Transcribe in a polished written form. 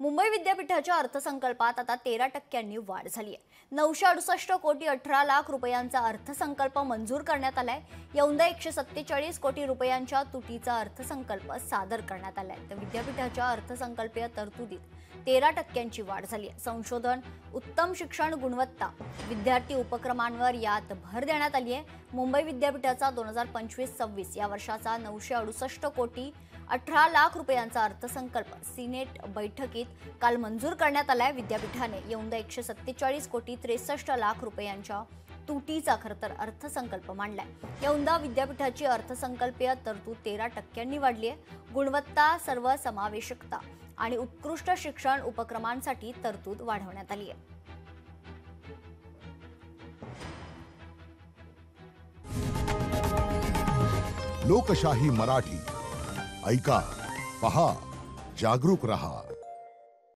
मुंबई विद्यापीठाच्या अर्थसंकल्पात आता 13% वाढ झाली आहे। 968 कोटी 18 लाख रुपयांचा अर्थसंकल्प मंजूर करण्यात आलाय। यंदा 147 कोटी रुपयांच्या तुटीचा अर्थसंकल्प सादर करण्यात आलाय। तर विद्यापीठाच्या अर्थसंकल्पीय तरतुदीत 13% वाढ झाली आहे। संशोधन, उत्तम शिक्षण गुणवत्ता, विद्यार्थी उपक्रमांवर यात भर देण्यात आली आहे। मुंबई विद्यापीठाचा 2025-26 या वर्षाचा 968 कोटी 18 लाख रुपयांचा अर्थसंकल्प सिनेट बैठकीत काल मंजूर करण्यात आलाय। विद्यापीठाने यंदा 147 कोटी 63 लाख रुपयांच्या तुटीचा खरतर अर्थसंकल्प मांडलाय। यंदा विद्यापीठाची अर्थसंकल्पीय तरतूद 13% वाढली आहे। गुणवत्ता, सर्वसमावेशकता आणि उत्कृष्ट शिक्षण उपक्रमांसाठी तरतूद वाढवण्यात आली आहे। लोकशाही मराठी ऐका, पहा, जागरूक रहा।